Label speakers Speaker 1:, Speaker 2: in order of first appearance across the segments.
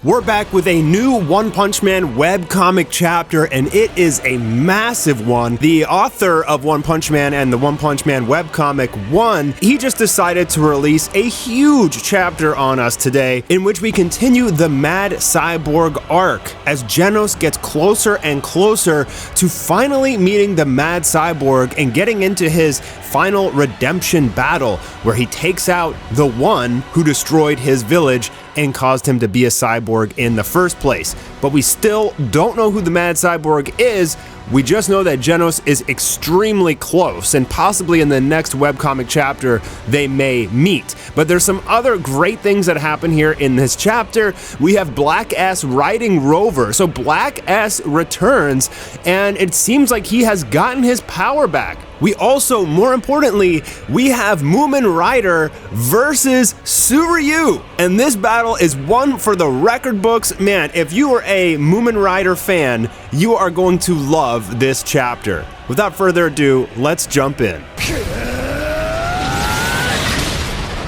Speaker 1: We're back with a new One Punch Man webcomic chapter, and it is a massive one. The author of One Punch Man and the One Punch Man webcomic, he just decided to release a huge chapter on us today, in which we continue the Mad Cyborg arc, as Genos gets closer and closer to finally meeting the Mad Cyborg and getting into his final redemption battle, where he takes out the one who destroyed his village and caused him to be a cyborg in the first place. But we still don't know who the Mad Cyborg is. We just know that Genos is extremely close, and possibly in the next webcomic chapter they may meet. But there's some other great things that happen here in this chapter. We have Black S riding Rover. So Black S returns, and it seems like he has gotten his power back. We also, more importantly, we have MUMEN Rider versus SUIRYU. And this battle is one for the record books. Man, if you are a MUMEN Rider fan, you are going to love this chapter. Without further ado, let's jump in.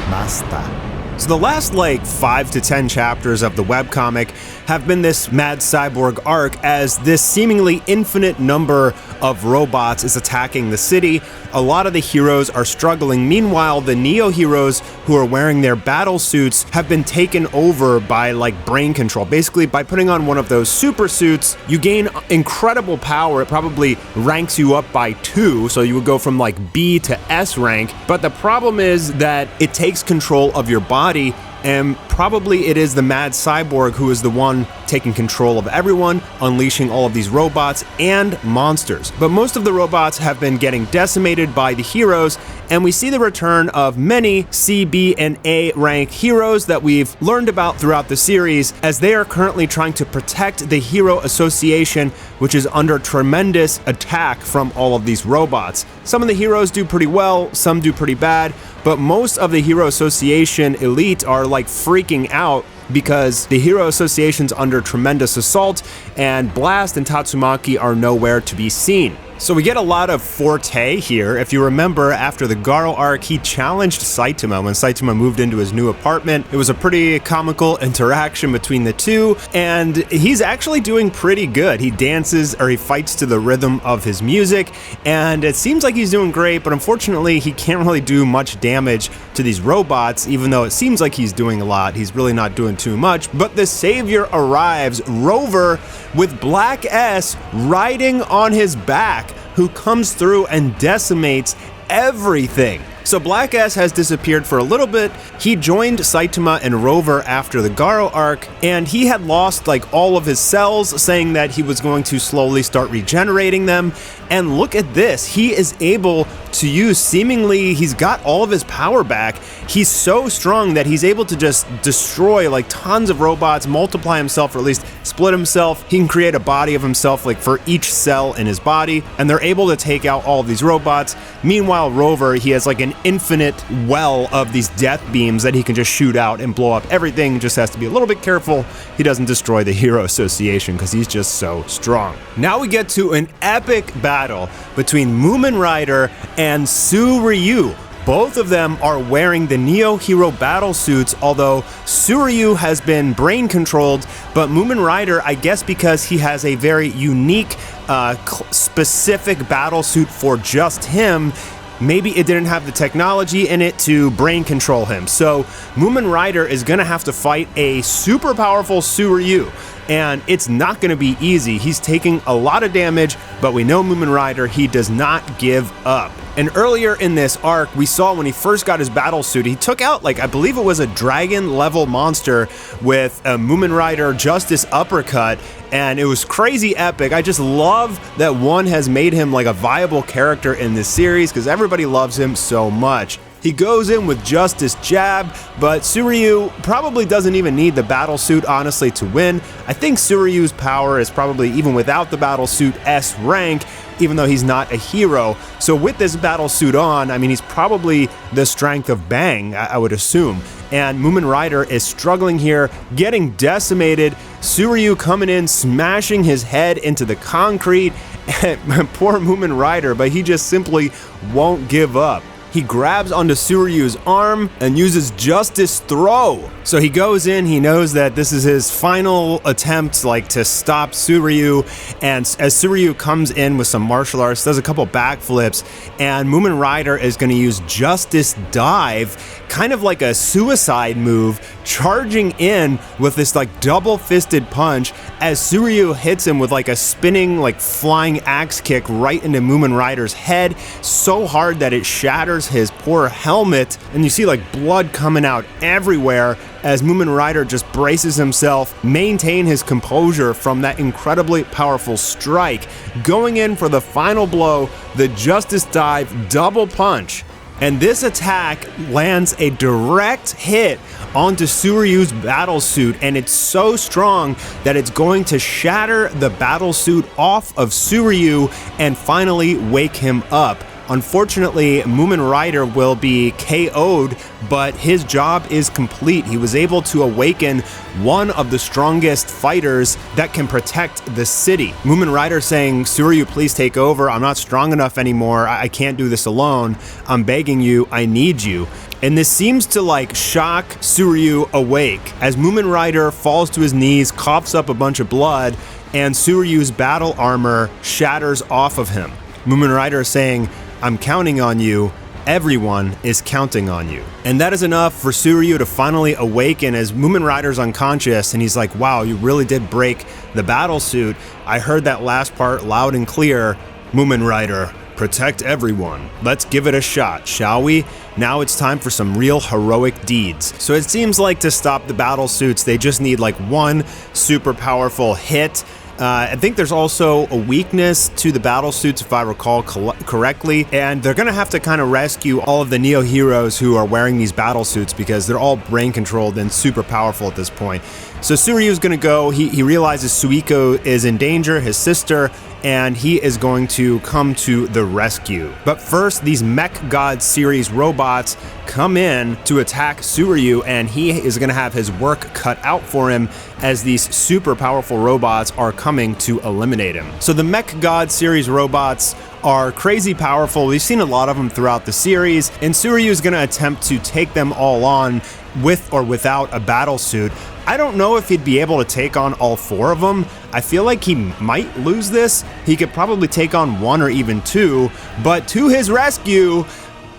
Speaker 1: Mastar. So the last 5 to 10 chapters of the webcomic have been this Mad Cyborg arc, as this seemingly infinite number of robots is attacking the city. A lot of the heroes are struggling. Meanwhile, the Neo heroes who are wearing their battle suits have been taken over by brain control. Basically, by putting on one of those super suits, you gain incredible power. It probably ranks you up by 2, so you would go from B to S rank. But the problem is that it takes control of your body, and probably it is the Mad Cyborg who is the one taking control of everyone, unleashing all of these robots and monsters. But most of the robots have been getting decimated by the heroes, and we see the return of many C, B, and A rank heroes that we've learned about throughout the series, as they are currently trying to protect the Hero Association, which is under tremendous attack from all of these robots. Some of the heroes do pretty well, some do pretty bad, but most of the Hero Association elite are freaking out because the Hero Association's under tremendous assault, and Blast and Tatsumaki are nowhere to be seen. So we get a lot of Forte here. If you remember, after the Garo arc, he challenged Saitama when Saitama moved into his new apartment. It was a pretty comical interaction between the two, and he's actually doing pretty good. He dances, or he fights to the rhythm of his music, and it seems like he's doing great, but unfortunately he can't really do much damage to these robots. Even though it seems like he's doing a lot, he's really not doing too much. But the savior arrives, Rover, with Black S riding on his back, who comes through and decimates everything. So Black S has disappeared for a little bit. He joined Saitama and Rover after the Garo arc, and he had lost all of his cells, saying that he was going to slowly start regenerating them. And look at this, he is able to use, seemingly, he's got all of his power back. He's so strong that he's able to just destroy tons of robots, multiply himself, or at least split himself. He can create a body of himself for each cell in his body, and they're able to take out all of these robots. Meanwhile, Rover, he has an infinite well of these death beams that he can just shoot out and blow up everything. Just has to be a little bit careful he doesn't destroy the Hero Association, because he's just so strong. Now we get to an epic battle between MUMEN Rider and SUIRYU. Both of them are wearing the Neo Hero battle suits, although SUIRYU has been brain controlled, but MUMEN Rider, I guess because he has a very unique, specific battle suit for just him, maybe it didn't have the technology in it to brain control him. So MUMEN Rider is gonna have to fight a super powerful SUIRYU, and it's not gonna be easy. He's taking a lot of damage, but we know MUMEN Rider, he does not give up. And earlier in this arc, we saw when he first got his battle suit, he took out, I believe it was a dragon level monster with a MUMEN Rider Justice uppercut, and it was crazy epic. I just love that one has made him a viable character in this series, because everybody loves him so much. He goes in with Justice Jab, but SUIRYU probably doesn't even need the battle suit, honestly, to win. I think SUIRYU's power is probably, even without the battle suit, S rank, even though he's not a hero. So with this battle suit on, he's probably the strength of Bang, I would assume. And MUMEN Rider is struggling here, getting decimated. SUIRYU coming in, smashing his head into the concrete. Poor MUMEN Rider, but he just simply won't give up. he grabs onto SUIRYU's arm and uses Justice Throw. So he goes in, he knows that this is his final attempt to stop SUIRYU, and as SUIRYU comes in with some martial arts, does a couple backflips, and MUMEN Rider is going to use Justice Dive, kind of like a suicide move, charging in with this double-fisted punch as SUIRYU hits him with a spinning flying axe kick right into MUMEN Rider's head, so hard that it shatters his poor helmet, and you see blood coming out everywhere as MUMEN Rider just braces himself, maintain his composure from that incredibly powerful strike, going in for the final blow, the Justice Dive double punch. And this attack lands a direct hit onto SUIRYU's battlesuit, and it's so strong that it's going to shatter the battlesuit off of SUIRYU and finally wake him up. Unfortunately, MUMEN Rider will be KO'd, but his job is complete. He was able to awaken one of the strongest fighters that can protect the city. MUMEN Rider saying, "SUIRYU, please take over. I'm not strong enough anymore. I can't do this alone. I'm begging you. I need you." And this seems to shock SUIRYU awake as MUMEN Rider falls to his knees, coughs up a bunch of blood, and SUIRYU's battle armor shatters off of him. MUMEN Rider is saying, "I'm counting on you. Everyone is counting on you." And that is enough for SUIRYU to finally awaken as MUMEN Rider's unconscious, and he's like, "Wow, you really did break the battlesuit. I heard that last part loud and clear. MUMEN Rider, protect everyone. Let's give it a shot, shall we? Now it's time for some real heroic deeds." So it seems like to stop the battlesuits, they just need one super powerful hit. I think there's also a weakness to the battlesuits, if I recall correctly, and they're going to have to kind of rescue all of the Neo heroes who are wearing these battlesuits because they're all brain controlled and super powerful at this point. So SUIRYU is going to go. He realizes Suiko is in danger, his sister, and he is going to come to the rescue. But first, these Mech God series robots come in to attack SUIRYU, and he is going to have his work cut out for him as these super powerful robots are coming to eliminate him. So the Mech God series robots are crazy powerful. We've seen a lot of them throughout the series, and SUIRYU is going to attempt to take them all on with or without a battlesuit. I don't know if he'd be able to take on all four of them. I feel like he might lose this. He could probably take on one or even two, but to his rescue,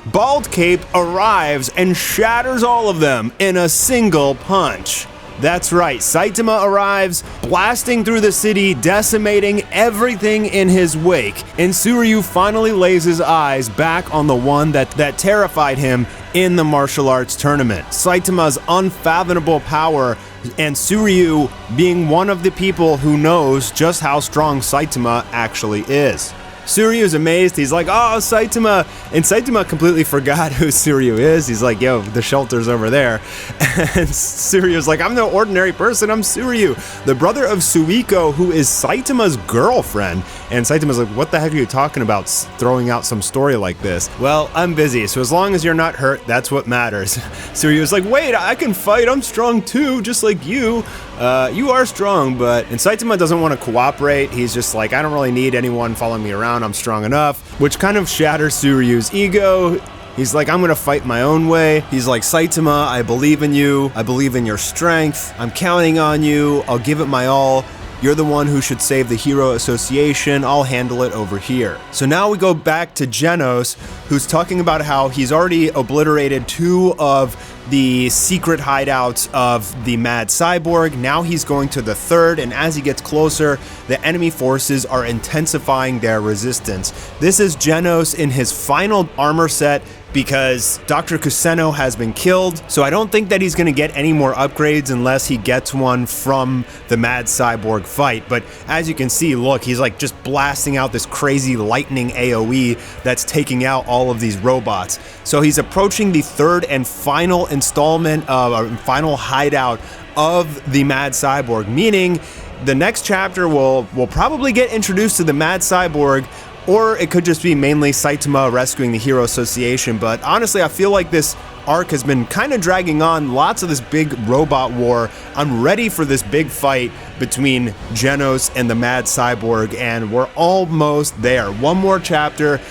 Speaker 1: Bald Cape arrives and shatters all of them in a single punch. That's right, Saitama arrives, blasting through the city, decimating everything in his wake, and SUIRYU finally lays his eyes back on the one that terrified him in the martial arts tournament. Saitama's unfathomable power, and SUIRYU being one of the people who knows just how strong Saitama actually is. SUIRYU is amazed. He's like, "Oh, Saitama!" And Saitama completely forgot who SUIRYU is. He's like, "Yo, the shelter's over there." And SUIRYU's like, "I'm no ordinary person. I'm SUIRYU, the brother of Suiko, who is Saitama's girlfriend." And Saitama's like, "What the heck are you talking about, throwing out some story like this?" "Well, I'm busy, so as long as you're not hurt, that's what matters." SUIRYU's like, "Wait, I can fight. I'm strong too, just like you. You are strong, but..." And Saitama doesn't want to cooperate. He's just like, "I don't really need anyone following me around. I'm strong enough," which kind of shatters SUIRYU's ego. He's like, "I'm gonna fight my own way." He's like, "Saitama, I believe in you. I believe in your strength. I'm counting on you. I'll give it my all. You're the one who should save the Hero Association. I'll handle it over here." So now we go back to Genos, who's talking about how he's already obliterated two of the secret hideouts of the Mad Cyborg. Now he's going to the third, and as he gets closer, the enemy forces are intensifying their resistance. This is Genos in his final armor set, because Dr. Kuseno has been killed, so I don't think that he's going to get any more upgrades unless he gets one from the Mad Cyborg fight. But as you can see, look, he's like just blasting out this crazy lightning AoE that's taking out all of these robots. So he's approaching the third and final installment of a final hideout of the Mad Cyborg, meaning the next chapter will probably get introduced to the Mad Cyborg, or it could just be mainly Saitama rescuing the Hero Association. But honestly, I feel like this arc has been kind of dragging on, lots of this big robot war. I'm ready for this big fight between Genos and the Mad Cyborg, and we're almost there. One more chapter.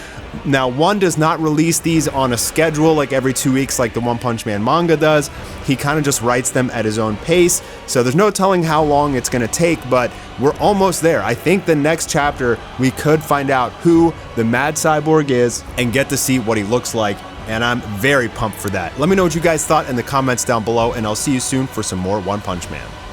Speaker 1: Now, One does not release these on a schedule like every 2 weeks like the One Punch Man manga does. He kind of just writes them at his own pace, so there's no telling how long it's going to take, but we're almost there. I think the next chapter we could find out who the Mad Cyborg is and get to see what he looks like, and I'm very pumped for that. Let me know what you guys thought in the comments down below, and I'll see you soon for some more One Punch Man.